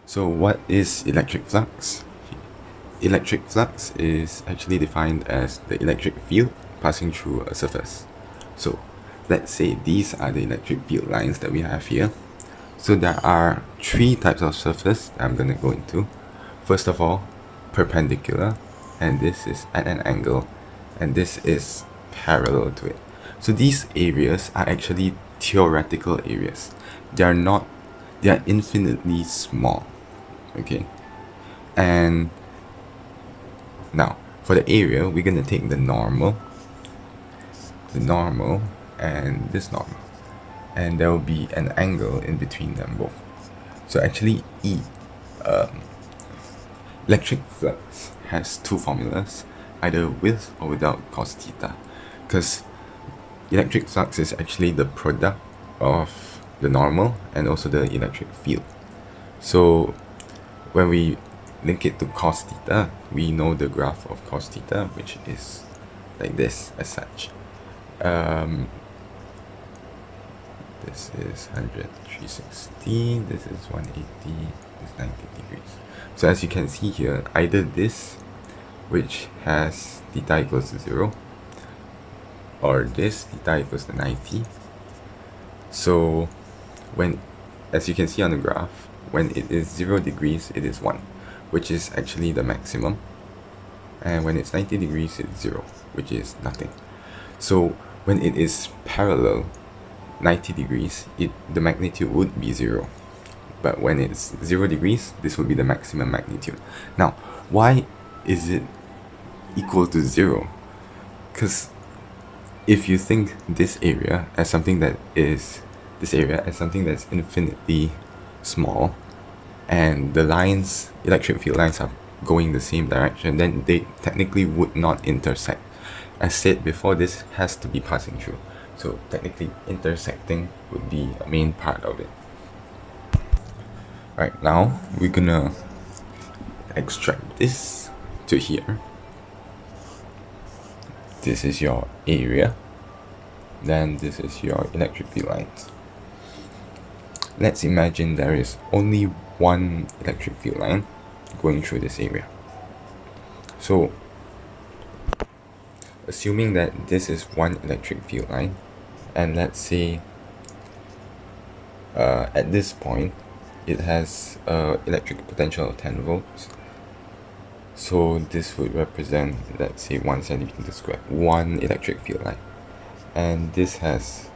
So what is electric flux? Electric flux is actually defined as the electric field passing through a surface. So let's say these are the electric field lines that we have here. So there are three types of surface that I'm going to go into. First of all, perpendicular, and this is at an angle, and this is parallel to it. So these areas are actually theoretical areas. They are infinitely small. Okay, and now for the area, we're gonna take the normal, and this normal, and there will be an angle in between them both. So actually, electric flux has two formulas, either with or without cos theta, because electric flux is actually the product of the normal and also the electric field. So when we link it to cos theta, we know the graph of cos theta, which is like this as such. This is 100, 360, this is 180, this is 90 degrees. So as you can see here, either this, which has theta equals to 0, or this, theta equals to 90. So when, as you can see on the graph, when it is 0 degrees, it is 1, which is actually the maximum. And when it's 90 degrees, it's 0, which is nothing. So when it is parallel 90 degrees, the magnitude would be 0. But when it's 0 degrees, this would be the maximum magnitude. Now, why is it equal to 0? Because if you think this area as something that's infinitely small, and the lines, electric field lines, are going the same direction, then they technically would not intersect. As said before, this has to be passing through. So technically intersecting would be a main part of it. Right, now we're gonna extract this to here. This is your area. Then this is your electric field lines. Let's imagine there is only one electric field line going through this area. So assuming that this is one electric field line, and let's say at this point it has electric potential of 10 volts. So this would represent, let's say, 1 centimeter squared, one electric field line, and this has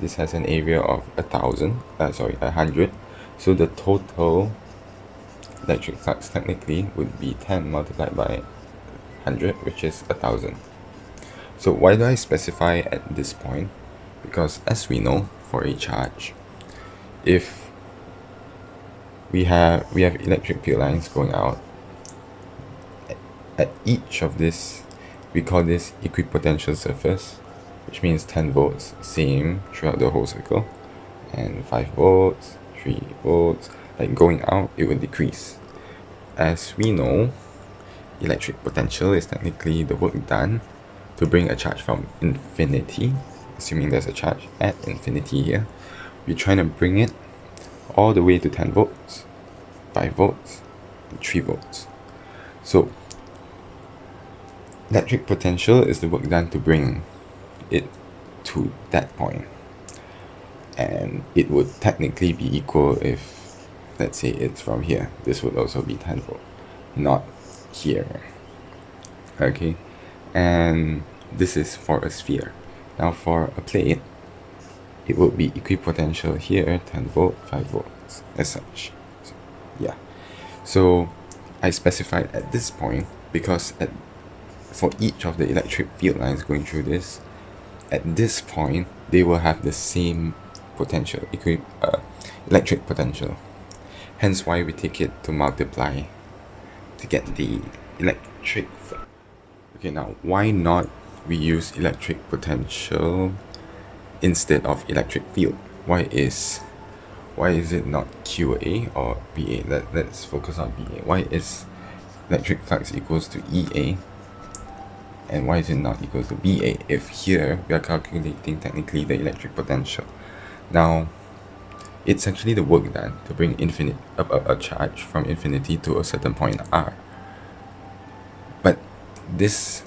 an area of 100. So the total electric flux technically would be 10 multiplied by 100, which is 1000. So why do I specify at this point? Because as we know, for a charge, if we have electric field lines going out at each of this, we call this equipotential surface, which means 10 volts same throughout the whole circle, and 5 volts, 3 volts, like going out, it will decrease. As we know, electric potential is technically the work done to bring a charge from infinity, assuming there's a charge at infinity here. We're trying to bring it all the way to 10 volts, 5 volts, and 3 volts. So electric potential is the work done to bring it to that point. And it would technically be equal if, let's say, it's from here. This would also be 10 volt, not here. Okay, and this is for a sphere. Now for a plate, it would be equipotential here, 10 volt, 5 volts, as such. So, yeah. So I specified at this point because for each of the electric field lines going through this, at this point, they will have the same potential, electric potential. Hence why we take it to multiply to get the electric flux. Okay, now why not we use electric potential instead of electric field? Why is it not QA or BA? Let's focus on BA. Why is electric flux equals to EA? And why is it not equals to BA if here we are calculating technically the electric potential? Now, It's actually the work done to bring a charge from infinity to a certain point r. But this,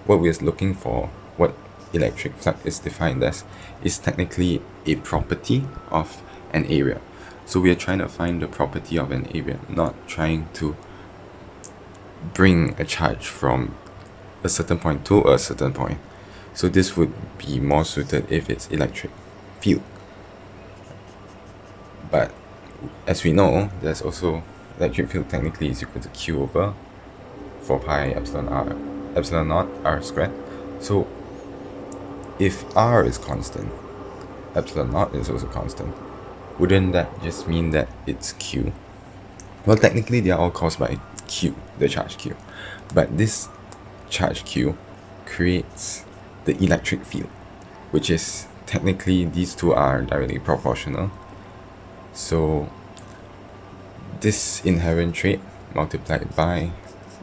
what we're looking for, what electric flux is defined as, is technically a property of an area. So we are trying to find the property of an area, not trying to bring a charge from a certain point to a certain point. So this would be more suited if it's electric field. But as we know, there's also electric field technically is equal to Q over 4 pi epsilon naught r squared. So if r is constant, epsilon naught is also constant. Wouldn't that just mean that it's Q? Well, technically they are all caused by Q, the charge Q. But this charge Q creates the electric field, which is technically these two are directly proportional. So this inherent trait multiplied by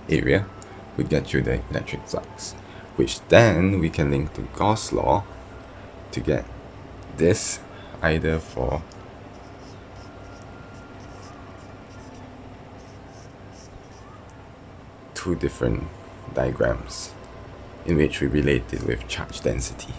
area would get you the electric flux, which then we can link to Gauss' law to get this, either for two different diagrams in which we relate it with charge density.